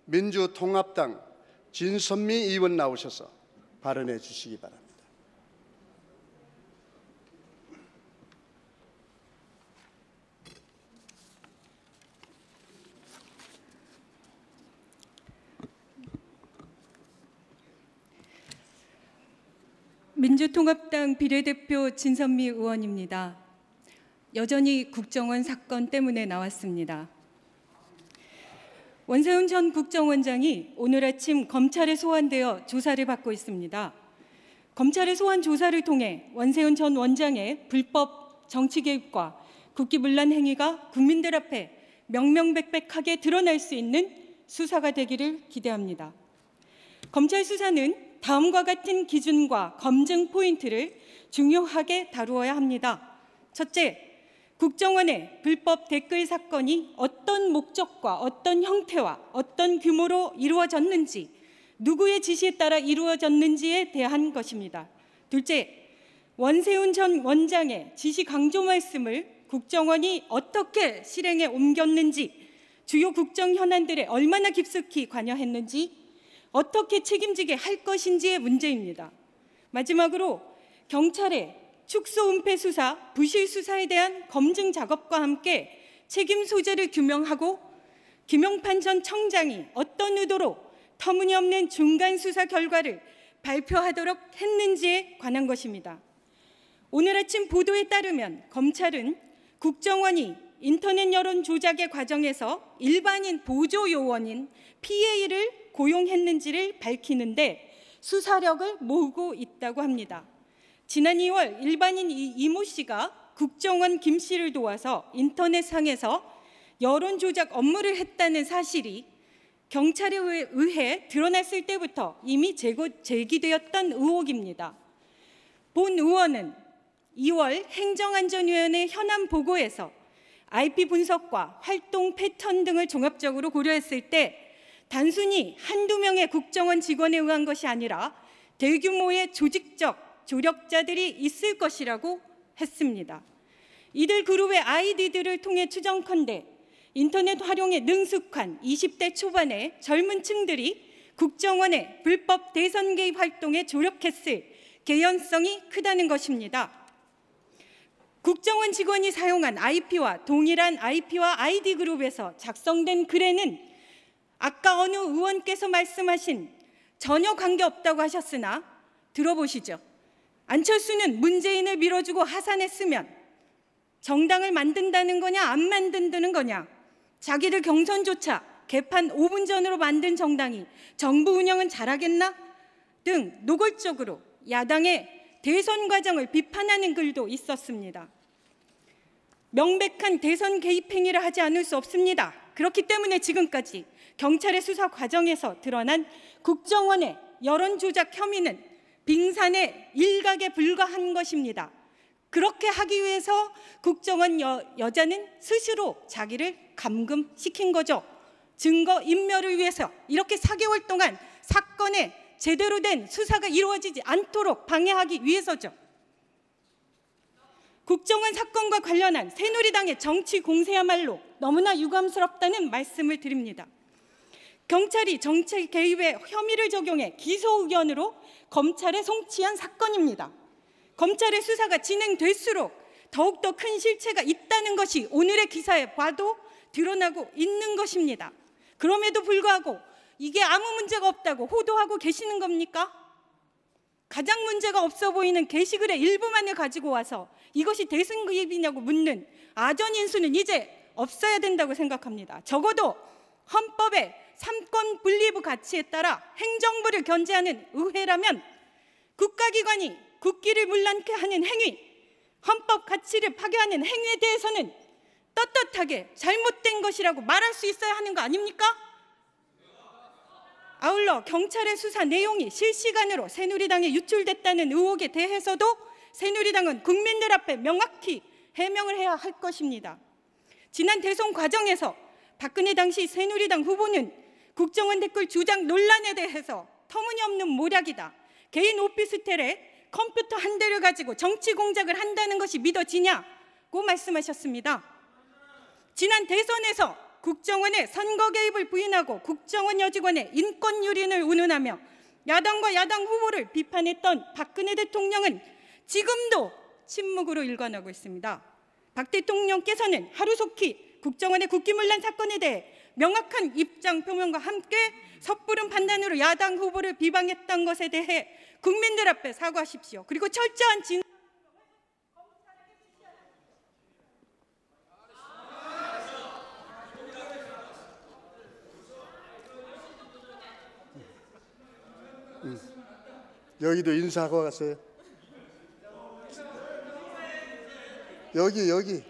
민주통합당 진선미 의원 나오셔서 발언해 주시기 바랍니다. 민주통합당 비례대표 진선미 의원입니다. 여전히 국정원 사건 때문에 나왔습니다. 원세훈 전 국정원장이 오늘 아침 검찰에 소환되어 조사를 받고 있습니다. 검찰의 소환 조사를 통해 원세훈 전 원장의 불법 정치 개입과 국기문란 행위가 국민들 앞에 명명백백하게 드러날 수 있는 수사가 되기를 기대합니다. 검찰 수사는 다음과 같은 기준과 검증 포인트를 중요하게 다루어야 합니다. 첫째, 국정원의 불법 댓글 사건이 어떤 목적과 어떤 형태와 어떤 규모로 이루어졌는지, 누구의 지시에 따라 이루어졌는지에 대한 것입니다. 둘째, 원세훈 전 원장의 지시 강조 말씀을 국정원이 어떻게 실행에 옮겼는지, 주요 국정 현안들에 얼마나 깊숙이 관여했는지, 어떻게 책임지게 할 것인지의 문제입니다. 마지막으로 경찰의 축소 은폐 수사, 부실 수사에 대한 검증 작업과 함께 책임 소재를 규명하고 김용판 전 청장이 어떤 의도로 터무니없는 중간 수사 결과를 발표하도록 했는지에 관한 것입니다. 오늘 아침 보도에 따르면 검찰은 국정원이 인터넷 여론 조작의 과정에서 일반인 보조 요원인 PA를 고용했는지를 밝히는데 수사력을 모으고 있다고 합니다. 지난 2월 일반인 이모 씨가 국정원 김 씨를 도와서 인터넷상에서 여론 조작 업무를 했다는 사실이 경찰에 의해 드러났을 때부터 이미 제기되었던 의혹입니다. 본 의원은 2월 행정안전위원회 현안 보고에서 IP 분석과 활동 패턴 등을 종합적으로 고려했을 때 단순히 한두 명의 국정원 직원에 의한 것이 아니라 대규모의 조직적 조력자들이 있을 것이라고 했습니다. 이들 그룹의 아이디들을 통해 추정컨대 인터넷 활용에 능숙한 20대 초반의 젊은 층들이 국정원의 불법 대선 개입 활동에 조력했을 개연성이 크다는 것입니다. 국정원 직원이 사용한 IP와 동일한 IP와 아이디 그룹에서 작성된 글에는 아까 어느 의원께서 말씀하신 전혀 관계없다고 하셨으나 들어보시죠. 안철수는 문재인을 밀어주고 하산했으면 정당을 만든다는 거냐 안 만든다는 거냐, 자기들 경선조차 개판 5분 전으로 만든 정당이 정부 운영은 잘하겠나 등 노골적으로 야당의 대선 과정을 비판하는 글도 있었습니다. 명백한 대선 개입 행위를 하지 않을 수 없습니다. 그렇기 때문에 지금까지 경찰의 수사 과정에서 드러난 국정원의 여론 조작 혐의는 빙산의 일각에 불과한 것입니다. 그렇게 하기 위해서 국정원 여자는 스스로 자기를 감금시킨 거죠. 증거 인멸을 위해서 이렇게 4개월 동안 사건의 제대로 된 수사가 이루어지지 않도록 방해하기 위해서죠. 국정원 사건과 관련한 새누리당의 정치 공세야말로 너무나 유감스럽다는 말씀을 드립니다. 경찰이 정치 개입에 혐의를 적용해 기소 의견으로 검찰에 송치한 사건입니다. 검찰의 수사가 진행될수록 더욱더 큰 실체가 있다는 것이 오늘의 기사에 봐도 드러나고 있는 것입니다. 그럼에도 불구하고 이게 아무 문제가 없다고 호도하고 계시는 겁니까? 가장 문제가 없어 보이는 게시글의 일부만을 가지고 와서 이것이 대선 개입이냐고 묻는 아전인수는 이제 없어야 된다고 생각합니다. 적어도 헌법의 삼권 분립의 가치에 따라 행정부를 견제하는 의회라면 국가기관이 국기를 문란케 하는 행위, 헌법 가치를 파괴하는 행위에 대해서는 떳떳하게 잘못된 것이라고 말할 수 있어야 하는 거 아닙니까? 아울러 경찰의 수사 내용이 실시간으로 새누리당에 유출됐다는 의혹에 대해서도 새누리당은 국민들 앞에 명확히 해명을 해야 할 것입니다. 지난 대선 과정에서 박근혜 당시 새누리당 후보는 국정원 댓글 주장 논란에 대해서 터무니없는 모략이다, 개인 오피스텔에 컴퓨터 한 대를 가지고 정치 공작을 한다는 것이 믿어지냐고 말씀하셨습니다. 지난 대선에서 국정원의 선거 개입을 부인하고 국정원 여직원의 인권 유린을 운운하며 야당과 야당 후보를 비판했던 박근혜 대통령은 지금도 침묵으로 일관하고 있습니다. 박 대통령께서는 하루속히 국정원의 국기문란 사건에 대해 명확한 입장 표명과 함께 섣부른 판단으로 야당 후보를 비방했던 것에 대해 국민들 앞에 사과하십시오. 그리고 철저한 진 여기도 인사하고 갔어요. 여기